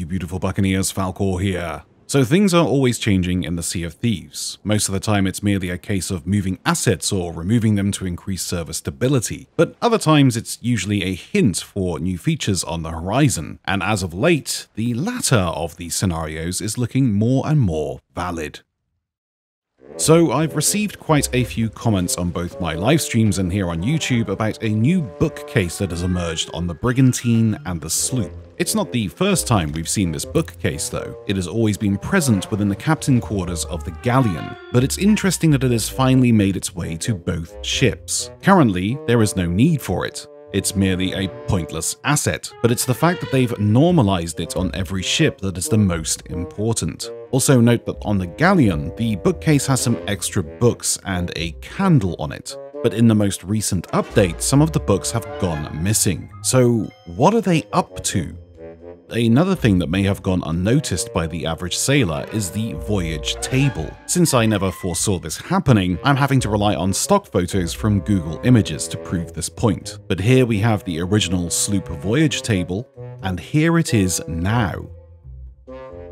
you beautiful buccaneers, Falcore here. So things are always changing in the Sea of Thieves. Most of the time it's merely a case of moving assets or removing them to increase server stability, but other times it's usually a hint for new features on the horizon, and as of late, the latter of these scenarios is looking more and more valid. So I've received quite a few comments on both my live streams and here on YouTube about a new bookcase that has emerged on the Brigantine and the Sloop. It's not the first time we've seen this bookcase though. It has always been present within the captain quarters of the galleon, but it's interesting that it has finally made its way to both ships. Currently, there is no need for it. It's merely a pointless asset, but it's the fact that they've normalized it on every ship that is the most important. Also note that on the galleon, the bookcase has some extra books and a candle on it, but in the most recent update, some of the books have gone missing. So what are they up to? Another thing that may have gone unnoticed by the average sailor is the voyage table. Since I never foresaw this happening, I'm having to rely on stock photos from Google Images to prove this point. But here we have the original sloop voyage table, and here it is now.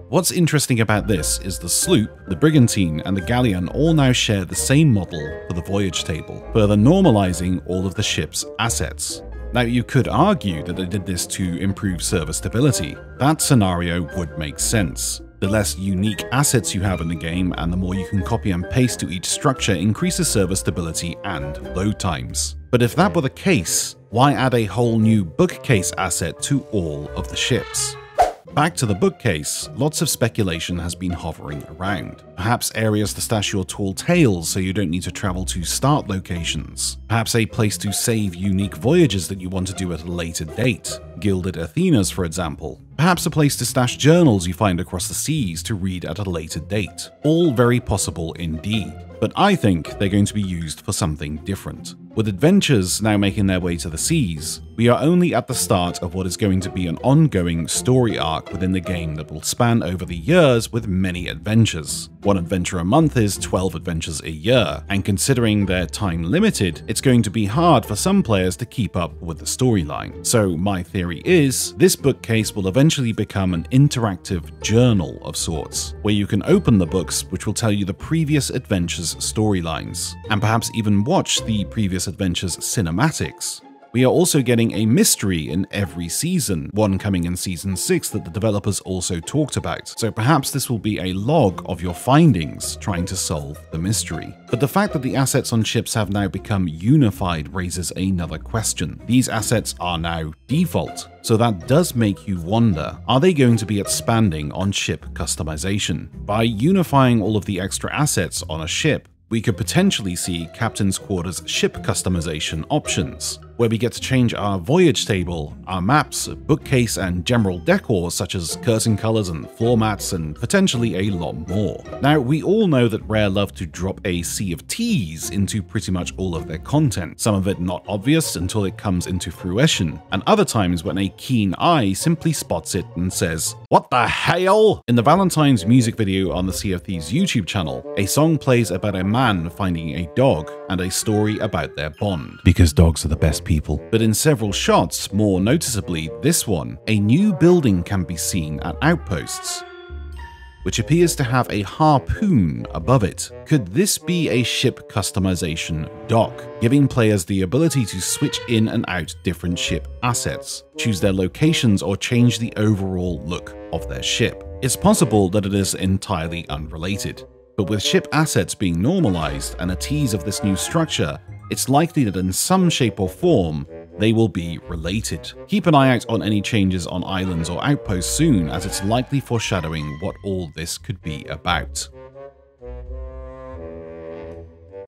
What's interesting about this is the sloop, the brigantine, and the galleon all now share the same model for the voyage table, further normalizing all of the ship's assets. Now, you could argue that they did this to improve server stability. That scenario would make sense. The less unique assets you have in the game and the more you can copy and paste to each structure increases server stability and load times. But if that were the case, why add a whole new bookcase asset to all of the ships? Back to the bookcase, lots of speculation has been hovering around. Perhaps areas to stash your tall tales so you don't need to travel to start locations. Perhaps a place to save unique voyages that you want to do at a later date. Gilded Athenas, for example. Perhaps a place to stash journals you find across the seas to read at a later date. All very possible indeed. But I think they're going to be used for something different. With adventures now making their way to the seas, we are only at the start of what is going to be an ongoing story arc within the game that will span over the years with many adventures. One adventure a month is 12 adventures a year, and considering they're time limited, it's going to be hard for some players to keep up with the storyline. So my theory is, this bookcase will eventually become an interactive journal of sorts, where you can open the books which will tell you the previous adventures' storylines, and perhaps even watch the previous adventures cinematics. We are also getting a mystery in every season, one coming in Season 6 that the developers also talked about, so perhaps this will be a log of your findings trying to solve the mystery. But the fact that the assets on ships have now become unified raises another question. These assets are now default, so that does make you wonder, are they going to be expanding on ship customization? By unifying all of the extra assets on a ship, we could potentially see Captain's Quarters ship customization options, where we get to change our voyage table, our maps, bookcase, and general decor such as curtain colors and floor mats, and potentially a lot more. Now, we all know that Rare love to drop a sea of tease into pretty much all of their content, some of it not obvious until it comes into fruition, and other times when a keen eye simply spots it and says, "What the hell?" In the Valentine's music video on the Sea of Thieves YouTube channel, a song plays about a man finding a dog and a story about their bond. Because dogs are the best people. But in several shots, more noticeably this one, a new building can be seen at Outposts, which appears to have a harpoon above it. Could this be a ship customization dock, giving players the ability to switch in and out different ship assets, choose their locations, or change the overall look of their ship? It's possible that it is entirely unrelated, but with ship assets being normalized and a tease of this new structure, it's likely that in some shape or form, they will be related. Keep an eye out on any changes on islands or outposts soon, as it's likely foreshadowing what all this could be about.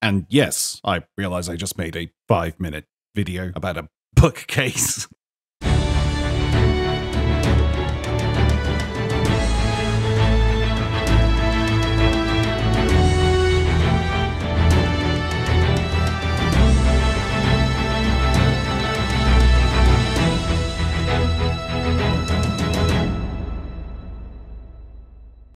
And yes, I realize I just made a 5-minute video about a bookcase.